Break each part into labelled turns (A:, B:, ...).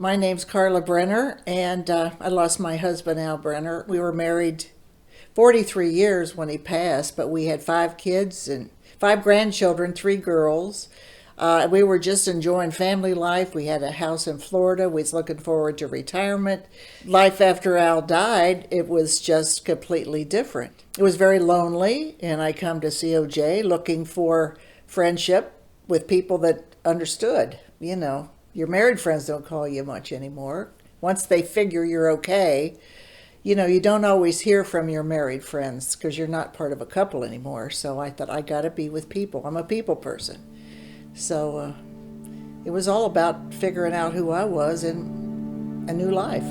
A: My name's Carla Brenner, and I lost my husband, Al Brenner. We were married 43 years when he passed, but we had 5 kids and 5 grandchildren, 3 girls. We were just enjoying family life. We had a house in Florida. We was looking forward to retirement. Life after Al died, it was just completely different. It was very lonely, and I come to COJ looking for friendship with people that understood, Your married friends don't call you much anymore. Once they figure you're okay, you don't always hear from your married friends because you're not part of a couple anymore. So I thought I got to be with people. I'm a people person. So it was all about figuring out who I was in a new life.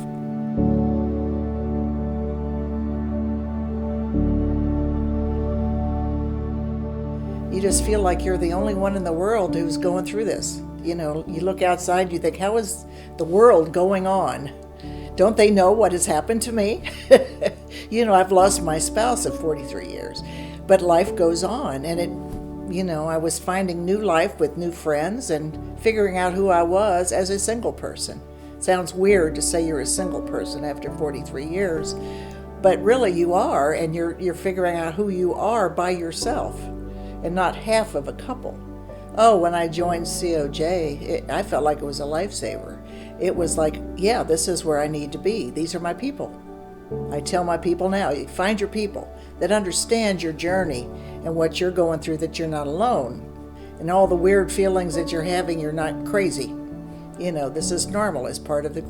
A: You just feel like you're the only one in the world who's going through this. You look outside, you think, how is the world going on? Don't they know what has happened to me? I've lost my spouse of 43 years, but life goes on. And I was finding new life with new friends and figuring out who I was as a single person. Sounds weird to say you're a single person after 43 years, but really you are, and you're figuring out who you are by yourself and not half of a couple. Oh, when I joined COJ, I felt like it was a lifesaver. It was like, yeah, this is where I need to be. These are my people. I tell my people now, find your people that understand your journey and what you're going through, that you're not alone. And all the weird feelings that you're having, you're not crazy. This is normal as part of the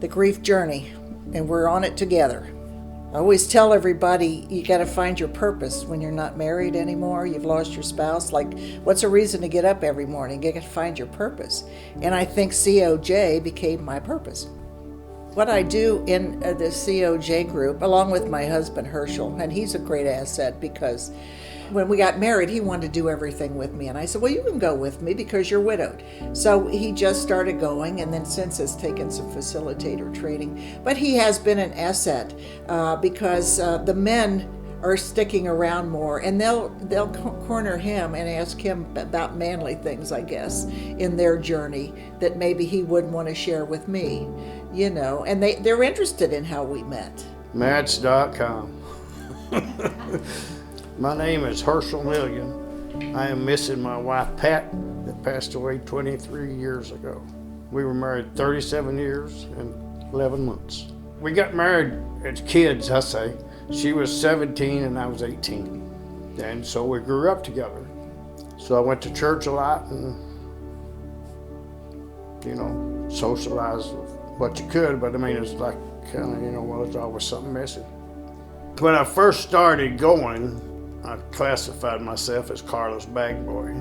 A: grief journey, and we're on it together. I always tell everybody, you got to find your purpose when you're not married anymore. You've lost your spouse. Like, what's a reason to get up every morning? You got to find your purpose. And I think COJ became my purpose. What I do in the COJ group, along with my husband Hershel, and he's a great asset because when we got married, he wanted to do everything with me. And I said, well, you can go with me because you're widowed. So he just started going, and then since has taken some facilitator training. But he has been an asset because the men are sticking around more, and they'll corner him and ask him about manly things, I guess, in their journey that maybe he wouldn't want to share with me, and they're interested in how we met.
B: Match.com. My name is Hershel Million. I am missing my wife Pat that passed away 23 years ago. We were married 37 years and 11 months. We got married as kids, I say. She was 17 and I was 18. And so we grew up together. So I went to church a lot and, socialized what you could, but it's like kind of, well, there's always something missing. When I first started going, I classified myself as Carla's bag boy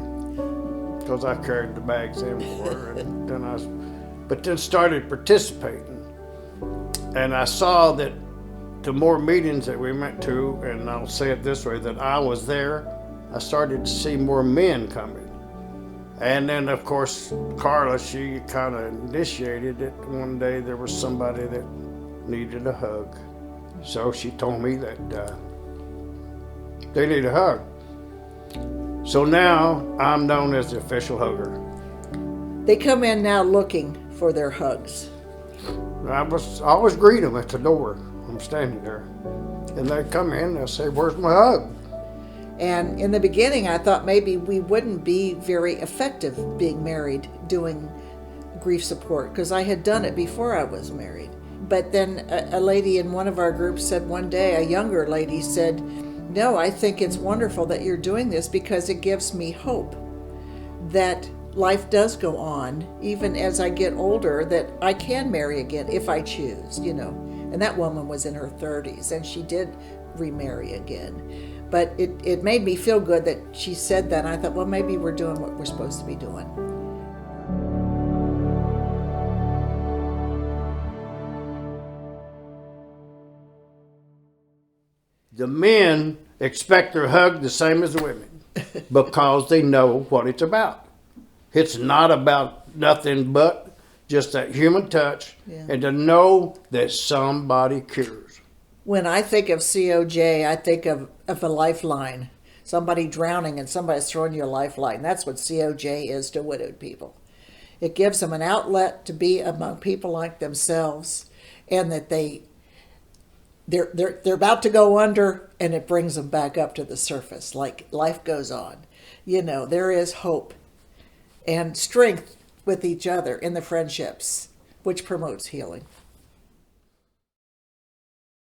B: because I carried the bags in for her, and then started participating. And I saw that the more meetings that we went to, and I'll say it this way, that I was there, I started to see more men coming. And then, of course, Carla, she kind of initiated it. One day there was somebody that needed a hug. So she told me that they need a hug. So now I'm known as the official hugger.
A: They come in now looking for their hugs.
B: I always greet them at the door. I'm standing there. And they come in and they'll say, where's my hug?
A: And in the beginning, I thought maybe we wouldn't be very effective being married doing grief support because I had done it before I was married. But then a lady in one of our groups said one day, a younger lady said, no, I think it's wonderful that you're doing this because it gives me hope that life does go on, even as I get older, that I can marry again if I choose, And that woman was in her 30s, and she did remarry again. But it made me feel good that she said that. And I thought, well, maybe we're doing what we're supposed to be doing.
B: The men expect their hug the same as the women because they know what it's about. It's not about nothing but just that human touch, and to know that somebody cares.
A: When I think of COJ, I think of a lifeline. Somebody drowning and somebody's throwing you a lifeline. That's what COJ is to widowed people. It gives them an outlet to be among people like themselves, and that they're about to go under, and it brings them back up to the surface. Like life goes on. There is hope and strength with each other in the friendships, which promotes healing.